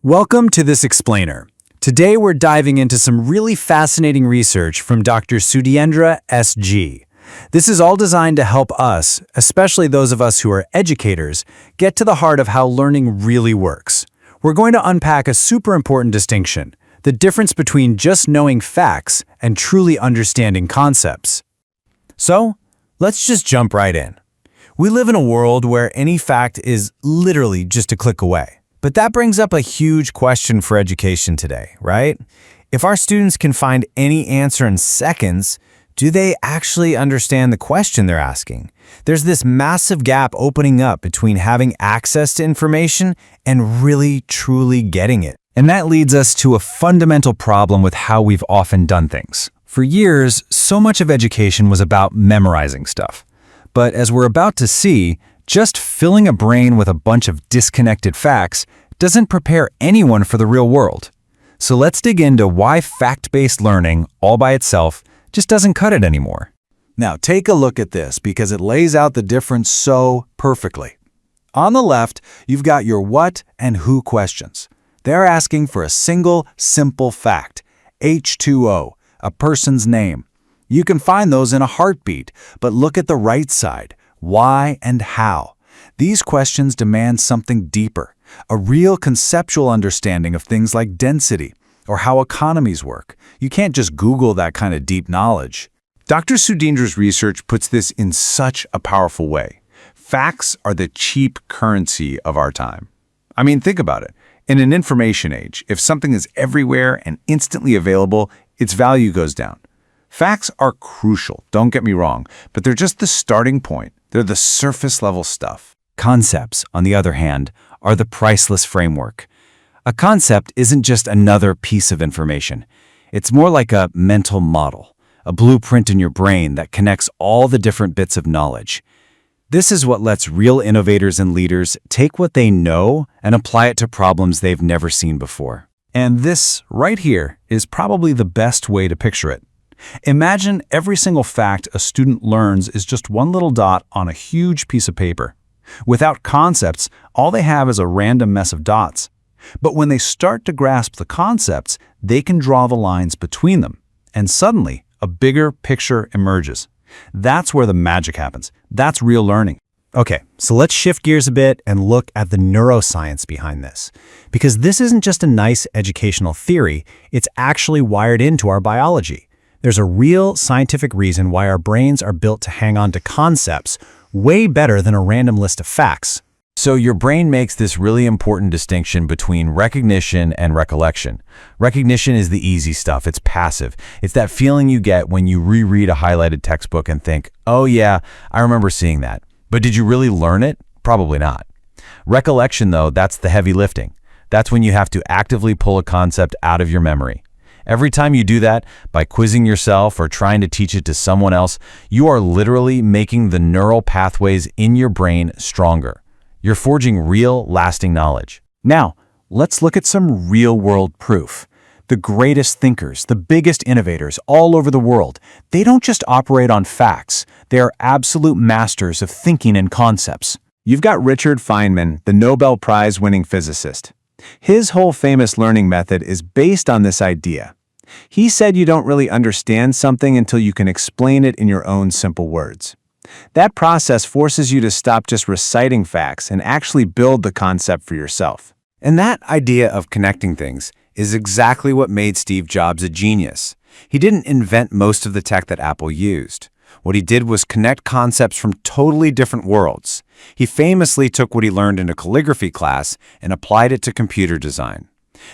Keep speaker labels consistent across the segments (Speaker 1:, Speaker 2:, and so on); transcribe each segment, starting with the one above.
Speaker 1: Welcome to this explainer. Today we're diving into some really fascinating research from Dr. Sudhyendra S.G. This is all designed to help us, especially those of us who are educators, get to the heart of how learning really works. We're going to unpack a super important distinction, the difference between just knowing facts and truly understanding concepts. So, let's just jump right in. We live in a world where any fact is literally just a click away. But that brings up a huge question for education today, right? If our students can find any answer in seconds, do they actually understand the question they're asking? There's this massive gap opening up between having access to information and really, truly getting it. And that leads us to a fundamental problem with how we've often done things. For years, so much of education was about memorizing stuff. But as we're about to see, just filling a brain with a bunch of disconnected facts doesn't prepare anyone for the real world. So let's dig into why fact-based learning, all by itself, just doesn't cut it anymore.
Speaker 2: Now take a look at this because it lays out the difference so perfectly. On the left, you've got your what and who questions. They're asking for a single, simple fact, H2O, a person's name. You can find those in a heartbeat, but look at the right side, why and how. These questions demand something deeper, a real conceptual understanding of things like density or how economies work. You can't just Google that kind of deep knowledge.
Speaker 3: Dr. Sudhendra's research puts this in such a powerful way. Facts are the cheap currency of our time. I mean, think about it. In an information age, if something is everywhere and instantly available, its value goes down. Facts are crucial, don't get me wrong, but they're just the starting point. They're the surface-level stuff.
Speaker 1: Concepts, on the other hand, are the priceless framework. A concept isn't just another piece of information. It's more like a mental model, a blueprint in your brain that connects all the different bits of knowledge. This is what lets real innovators and leaders take what they know and apply it to problems they've never seen before.
Speaker 2: And this, right here, is probably the best way to picture it. Imagine every single fact a student learns is just one little dot on a huge piece of paper. Without concepts, all they have is a random mess of dots. But when they start to grasp the concepts, they can draw the lines between them. And suddenly, a bigger picture emerges. That's where the magic happens. That's real learning.
Speaker 1: Okay, so let's shift gears a bit and look at the neuroscience behind this. Because this isn't just a nice educational theory, it's actually wired into our biology. There's a real scientific reason why our brains are built to hang on to concepts way better than a random list of facts.
Speaker 3: So your brain makes this really important distinction between recognition and recollection. Recognition is the easy stuff. It's passive. It's that feeling you get when you reread a highlighted textbook and think, oh yeah, I remember seeing that. But did you really learn it? Probably not. Recollection, though, that's the heavy lifting. That's when you have to actively pull a concept out of your memory. Every time you do that, by quizzing yourself or trying to teach it to someone else, you are literally making the neural pathways in your brain stronger. You're forging real, lasting knowledge.
Speaker 1: Now, let's look at some real-world proof. The greatest thinkers, the biggest innovators all over the world, they don't just operate on facts. They are absolute masters of thinking in concepts.
Speaker 3: You've got Richard Feynman, the Nobel Prize-winning physicist. His whole famous learning method is based on this idea. He said you don't really understand something until you can explain it in your own simple words. That process forces you to stop just reciting facts and actually build the concept for yourself. And that idea of connecting things is exactly what made Steve Jobs a genius. He didn't invent most of the tech that Apple used. What he did was connect concepts from totally different worlds. He famously took what he learned in a calligraphy class and applied it to computer design.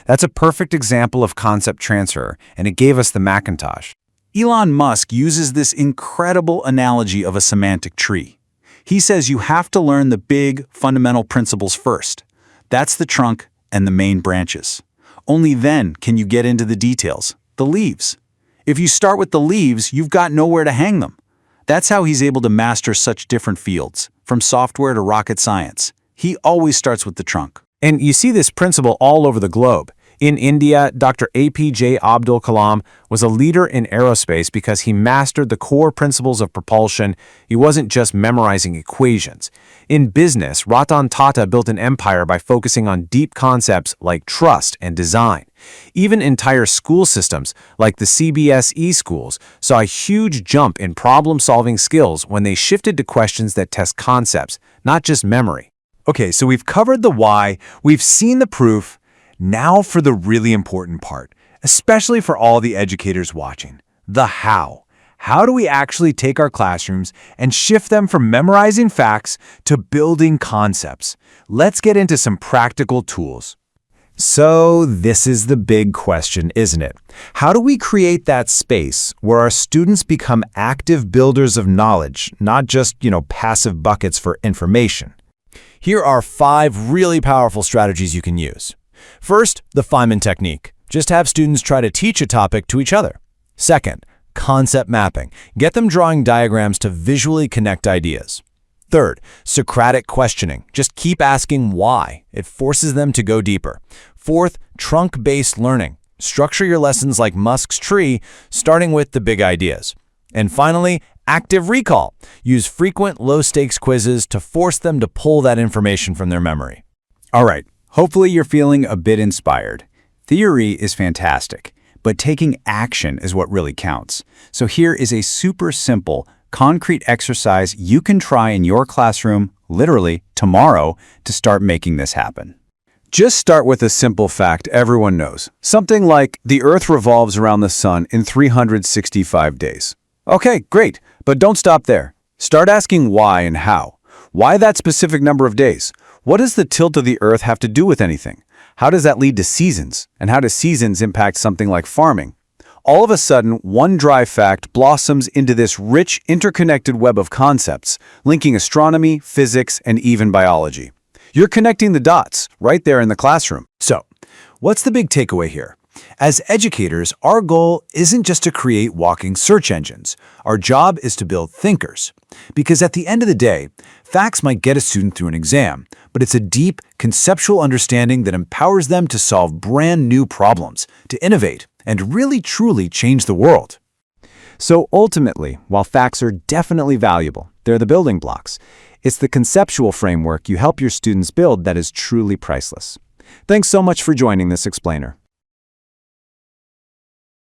Speaker 3: That's a perfect example of concept transfer, and it gave us the Macintosh.
Speaker 2: Elon Musk uses this incredible analogy of a semantic tree. He says you have to learn the big, fundamental principles first. That's the trunk and the main branches. Only then can you get into the details, the leaves. If you start with the leaves, you've got nowhere to hang them. That's how he's able to master such different fields, from software to rocket science. He always starts with the trunk.
Speaker 3: And you see this principle all over the globe. In India, Dr. APJ Abdul Kalam was a leader in aerospace because he mastered the core principles of propulsion. He wasn't just memorizing equations. In business, Ratan Tata built an empire by focusing on deep concepts like trust and design. Even entire school systems, like the CBSE schools, saw a huge jump in problem-solving skills when they shifted to questions that test concepts, not just memory.
Speaker 2: Okay, so we've covered the why, we've seen the proof. Now for the really important part, especially for all the educators watching, the how. How do we actually take our classrooms and shift them from memorizing facts to building concepts? Let's get into some practical tools.
Speaker 1: So this is the big question, isn't it? How do we create that space where our students become active builders of knowledge, not just, passive buckets for information?
Speaker 2: Here are 5 really powerful strategies you can use. First, the Feynman Technique. Just have students try to teach a topic to each other. Second, concept mapping. Get them drawing diagrams to visually connect ideas. Third, Socratic questioning. Just keep asking why. It forces them to go deeper. Fourth, trunk-based learning. Structure your lessons like Musk's tree, starting with the big ideas. And finally, active recall. Use frequent low-stakes quizzes to force them to pull that information from their memory.
Speaker 1: All right, hopefully you're feeling a bit inspired. Theory is fantastic, but taking action is what really counts. So here is a super simple, concrete exercise you can try in your classroom, literally tomorrow, to start making this happen.
Speaker 3: Just start with a simple fact everyone knows. Something like the Earth revolves around the sun in 365 days. Okay, great, but don't stop there. Start asking why and how. Why that specific number of days? What does the tilt of the Earth have to do with anything? How does that lead to seasons? And how do seasons impact something like farming? All of a sudden, one dry fact blossoms into this rich, interconnected web of concepts, linking astronomy, physics, and even biology. You're connecting the dots right there in the classroom.
Speaker 1: So, what's the big takeaway here? As educators, our goal isn't just to create walking search engines. Our job is to build thinkers. Because at the end of the day, facts might get a student through an exam, but it's a deep, conceptual understanding that empowers them to solve brand new problems, to innovate, and really truly change the world.
Speaker 3: So ultimately, while facts are definitely valuable, they're the building blocks. It's the conceptual framework you help your students build that is truly priceless. Thanks so much for joining this explainer.